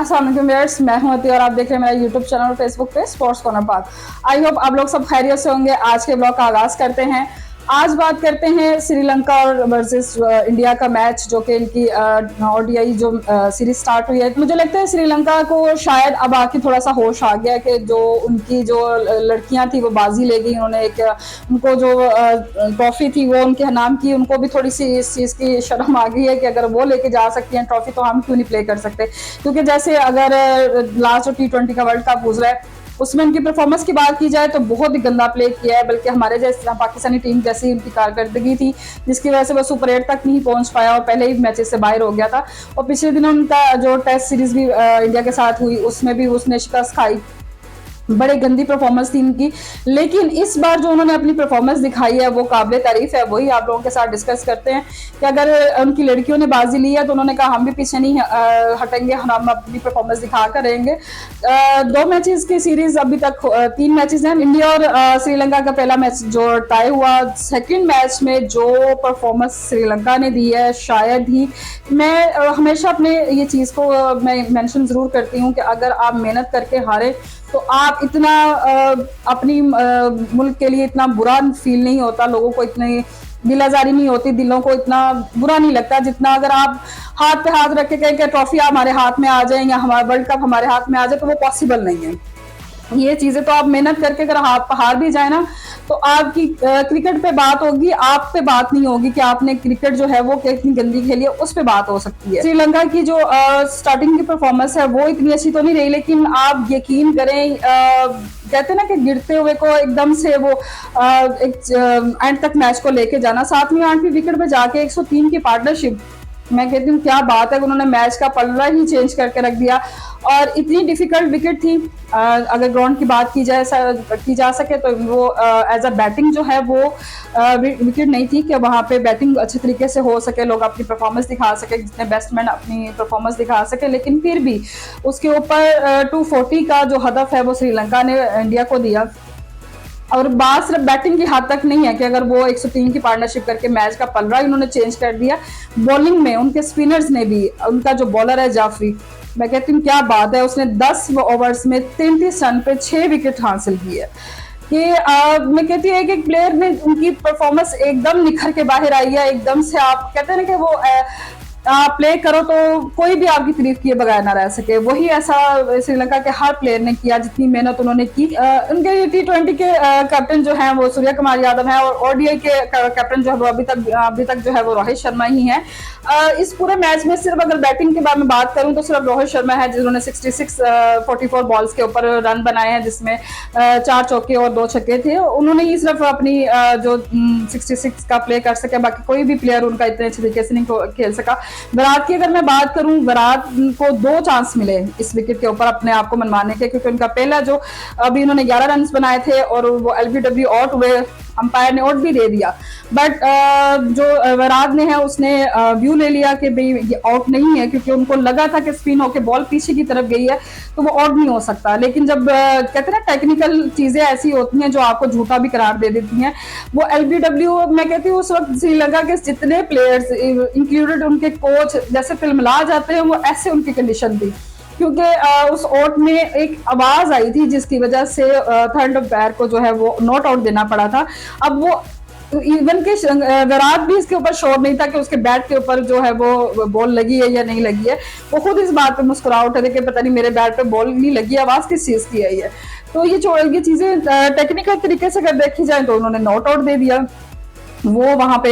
अस्सलाम वालेकुम व्यूअर्स, मैं हूं अति और आप देख रहे हैं मेरा यूट्यूब चैनल और फेसबुक पे स्पोर्ट्स कॉर्नर बात। आई होप आप लोग सब खैरियत से होंगे। आज के ब्लॉग का आगाज करते हैं। आज बात करते हैं श्रीलंका और वर्सेस इंडिया का मैच, जो कि इनकी ओडीआई जो सीरीज स्टार्ट हुई है। मुझे लगता है श्रीलंका को शायद अब आके थोड़ा सा होश आ गया कि जो उनकी जो लड़कियां थी वो बाजी ले गई। उन्होंने एक उनको जो ट्रॉफी थी वो उनके नाम की, उनको भी थोड़ी सी इस चीज़ की शर्म आ गई है कि अगर वो लेके जा सकती हैं ट्रॉफी तो हम क्यों नहीं प्ले कर सकते। क्योंकि जैसे अगर लास्ट जो T20 का वर्ल्ड कप गुजरा है उसमें उनकी परफॉर्मेंस की बात की जाए तो बहुत ही गंदा प्ले किया है, बल्कि हमारे जैसे पाकिस्तानी टीम जैसी उनकी कारकर्दगी थी जिसकी वजह से वो सुपर 8 तक नहीं पहुंच पाया और पहले ही मैचेस से बाहर हो गया था। और पिछले दिनों उनका जो टेस्ट सीरीज भी इंडिया के साथ हुई उसमें भी उसने शिकस्त खाई, बड़े गंदी परफॉर्मेंस थी इनकी। लेकिन इस बार जो उन्होंने अपनी परफॉर्मेंस दिखाई है वो काबिल तारीफ है। वही आप लोगों के साथ डिस्कस करते हैं कि अगर उनकी लड़कियों ने बाजी ली है तो उन्होंने कहा हम भी पीछे नहीं हटेंगे, हम अपनी परफॉर्मेंस दिखा कर रहेंगे। 2 मैचेस की सीरीज अभी तक 3 मैचेस हैं। इंडिया और श्रीलंका का पहला मैच जो टाई हुआ, सेकेंड मैच में जो परफॉर्मेंस श्रीलंका ने दी है शायद ही, मैं हमेशा अपने ये चीज़ को मैं मेंशन ज़रूर करती हूँ कि अगर आप मेहनत करके हारे तो आप इतना अपनी मुल्क के लिए इतना बुरा फील नहीं होता, लोगों को इतनी दिल आजारी नहीं होती, दिलों को इतना बुरा नहीं लगता जितना अगर आप हाथ पे हाथ रख के कहें कि ट्रॉफी हमारे हाथ में आ जाए या हमारा वर्ल्ड कप हमारे हाथ में आ जाए, तो वो पॉसिबल नहीं है। ये चीजें तो आप मेहनत करके अगर हार भी जाए ना तो आपकी क्रिकेट पे बात होगी, आप पे बात नहीं होगी कि आपने क्रिकेट जो है वो कितनी गंदी खेली है, उस पे बात हो सकती है। श्रीलंका की जो स्टार्टिंग की परफॉर्मेंस है वो इतनी अच्छी तो नहीं रही, लेकिन आप यकीन करें कहते हैं ना कि गिरते हुए को एकदम से वो एक एंड तक मैच को लेके जाना, 7वीं 8वीं विकेट पे जाके 103 की पार्टनरशिप, मैं कहती हूँ क्या बात है। उन्होंने मैच का पलड़ा ही चेंज करके रख दिया और इतनी डिफिकल्ट विकेट थी। अगर ग्राउंड की बात की जा सके तो वो एज अ बैटिंग जो है वो विकेट नहीं थी कि वहाँ पे बैटिंग अच्छे तरीके से हो सके, लोग अपनी परफॉर्मेंस दिखा सके, जितने बैट्समैन अपनी परफॉर्मेंस दिखा सके। लेकिन फिर भी उसके ऊपर 240 का जो हदफ है वो श्रीलंका ने इंडिया को दिया। और बात सिर्फ बैटिंग की हद तक नहीं है कि अगर वो 103 की पार्टनरशिप करके मैच का पलड़ा इन्होंने चेंज कर दिया, बॉलिंग में उनके स्पिनर्स ने भी, उनका जो बॉलर है जाफरी, मैं कहती हूँ क्या बात है, उसने 10 ओवर्स में 33 रन पे 6 विकेट हासिल की है। कि मैं कहती हूँ एक प्लेयर में उनकी परफॉर्मेंस एकदम निखर के बाहर आई है, एकदम से आप कहते हैं ना कि वो प्ले करो तो कोई भी आपकी तारीफ किए बगैर ना रह सके। वही ऐसा श्रीलंका के हर प्लेयर ने किया, जितनी मेहनत उन्होंने की। उनके T20 के कैप्टन जो हैं वो सूर्य कुमार यादव हैं और ओडीआई के कैप्टन जो है वो अभी तक जो है वो रोहित शर्मा ही हैं। इस पूरे मैच में सिर्फ अगर बैटिंग के बारे में बात करूं तो सिर्फ रोहित शर्मा है जिन्होंने 44 बॉल्स के ऊपर रन बनाए हैं, जिसमें 4 चौके और 2 छक्के थे। उन्होंने ही सिर्फ अपनी जो 66 का प्ले कर सके, बाकी कोई भी प्लेयर उनका इतने अच्छे तरीके से नहीं खेल सका। विराट की अगर मैं बात करूं, विराट को 2 चांस मिले इस विकेट के ऊपर अपने आप को मनवाने के, क्योंकि उनका पहला जो अभी उन्होंने 11 रन बनाए थे और वो LBW आउट हुए, अंपायर ने आउट भी दे दिया। बट जो विराट ने है उसने व्यू ले लिया कि भाई ये आउट नहीं है, क्योंकि उनको लगा था कि स्पिन होकर बॉल पीछे की तरफ गई है तो वो आउट नहीं हो सकता। लेकिन जब कहते हैं ना टेक्निकल चीजें ऐसी होती हैं जो आपको झूठा भी करार दे देती हैं, वो LBW मैं कहती हूँ उस वक्त श्रीलंका के जितने प्लेयर्स इंक्लूडेड उनके कोच जैसे फिल्मला जाते हैं, वो ऐसे उनकी कंडीशन थी। क्योंकि उस आउट में एक आवाज आई थी जिसकी वजह से थर्ड अंपायर को जो है वो नॉट आउट देना पड़ा था। अब वो इवन के विराट भी इसके ऊपर श्योर नहीं था कि उसके बैट के ऊपर जो है वो बॉल लगी है या नहीं लगी है। वो खुद इस बात पे मुस्कुरा उठे थे कि पता नहीं मेरे बैट पे बॉल नहीं लगी, आवाज किस चीज की आई है। तो ये चीजें टेक्निकल तरीके से अगर देखी जाए तो उन्होंने नॉट आउट दे दिया। वो वहां पे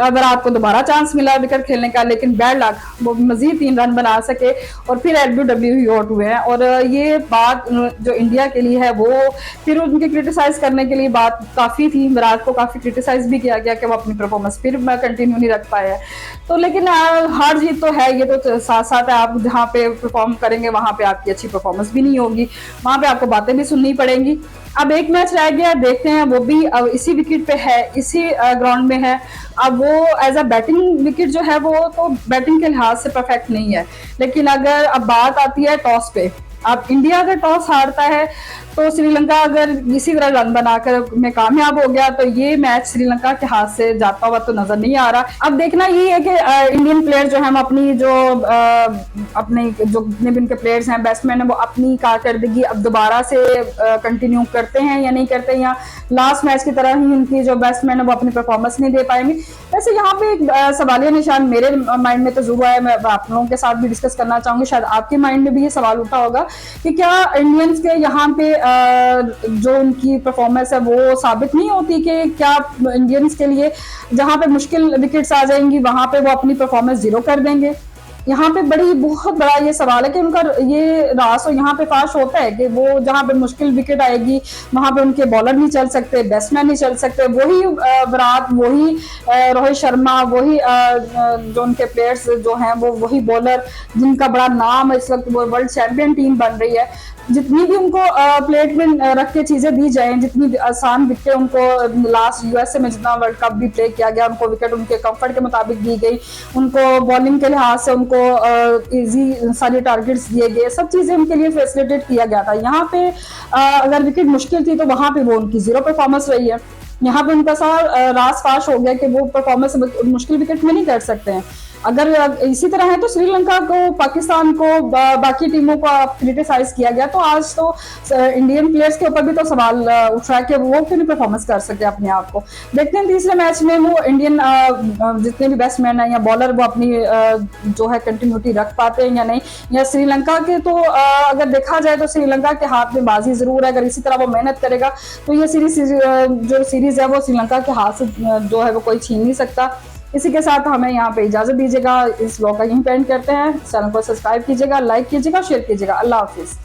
विराट को दोबारा चांस मिला विकेट खेलने का, लेकिन बैड लक वो मजीद 3 रन बना सके और फिर LBW आउट हुए हैं। और ये बात जो इंडिया के लिए है वो फिर उनके क्रिटिसाइज करने के लिए बात काफ़ी थी। विराट को काफ़ी क्रिटिसाइज भी किया गया कि वो अपनी परफॉर्मेंस फिर कंटिन्यू नहीं रख पाए हैं। तो लेकिन हार जीत तो है, ये तो साथ साथ है। आप जहाँ पे परफॉर्म करेंगे वहाँ पे आपकी अच्छी परफॉर्मेंस भी नहीं होगी, वहाँ पे आपको बातें भी सुननी पड़ेंगी। अब एक मैच रह गया, देखते हैं, वो भी अब इसी विकेट पे है, इसी ग्राउंड में है। अब वो एज अ बैटिंग विकेट जो है वो तो बैटिंग के लिहाज से परफेक्ट नहीं है, लेकिन अगर अब बात आती है टॉस पे अब इंडिया अगर टॉस हारता है तो श्रीलंका अगर इसी तरह रन बनाकर में कामयाब हो गया तो ये मैच श्रीलंका के हाथ से जाता हुआ तो नजर नहीं आ रहा। अब देखना ये है कि इंडियन प्लेयर जो है, हम अपनी जो अपने जो जितने भी उनके प्लेयर्स हैं, बैट्समैन है, वो अपनी कारकर्दगी अब दोबारा से कंटिन्यू करते हैं या नहीं करते, या लास्ट मैच की तरह ही उनकी जो बैट्समैन है वो अपनी परफॉर्मेंस नहीं दे पाएंगे। वैसे यहाँ पे एक सवालिया निशान मेरे माइंड में तो जरूर आया, मैं आप लोगों के साथ भी डिस्कस करना चाहूंगी, शायद आपके माइंड में भी ये सवाल उठा होगा कि क्या इंडियंस के यहाँ पे जो उनकी परफॉर्मेंस है वो साबित नहीं होती कि क्या इंडियंस के लिए जहां पे मुश्किल विकेट्स आ जाएंगी वहां पे वो अपनी परफॉर्मेंस जीरो कर देंगे। यहाँ पे बहुत बड़ा ये सवाल है कि उनका ये रास और यहाँ पे फाश होता है कि वो जहाँ पे मुश्किल विकेट आएगी वहां पे उनके बॉलर नहीं चल सकते, बैट्समैन नहीं चल सकते, वही विराट, वही रोहित शर्मा, वही जो उनके प्लेयर्स जो हैं वो वही बॉलर जिनका बड़ा नाम है, इस वक्त वो वर्ल्ड चैंपियन टीम बन रही है, जितनी भी उनको प्लेट में रख के चीजें दी जाए, जितनी आसान विकेट उनको लास्ट यूएसए में जितना वर्ल्ड कप भी प्ले किया गया उनको विकेट उनके कंफर्ट के मुताबिक दी गई, उनको बॉलिंग के लिहाज से उनको इजी सारे टारगेट्स दिए गए, सब चीजें उनके लिए फैसिलिटेट किया गया था। यहाँ पे अगर विकेट मुश्किल थी तो वहां पे वो उनकी जीरो परफॉर्मेंस रही है। यहाँ पे उनका सारा रास फाश हो गया कि वो परफॉर्मेंस मुश्किल विकेट में नहीं कर सकते हैं। अगर इसी तरह है तो श्रीलंका को, पाकिस्तान को, बाकी टीमों को क्रिटिसाइज किया गया, तो आज तो इंडियन प्लेयर्स के ऊपर भी तो सवाल उठ रहा है कि वो क्यों नहीं परफॉर्मेंस कर सकते अपने आप को। देखते हैं तीसरे मैच में वो इंडियन जितने भी बैट्समैन है या बॉलर वो अपनी जो है कंटिन्यूटी रख पाते हैं या नहीं, या श्रीलंका के तो अगर देखा जाए तो श्रीलंका के हाथ में बाजी जरूर है। अगर इसी तरह वो मेहनत करेगा तो ये जो सीरीज है वो श्रीलंका के हाथ से जो है वो कोई छीन नहीं सकता। इसी के साथ हमें यहाँ पे इजाजत दीजिएगा, इस ब्लॉग का यहीं पे एंड करते हैं। चैनल को सब्सक्राइब कीजिएगा, लाइक कीजिएगा, शेयर कीजिएगा। अल्लाह हाफिज।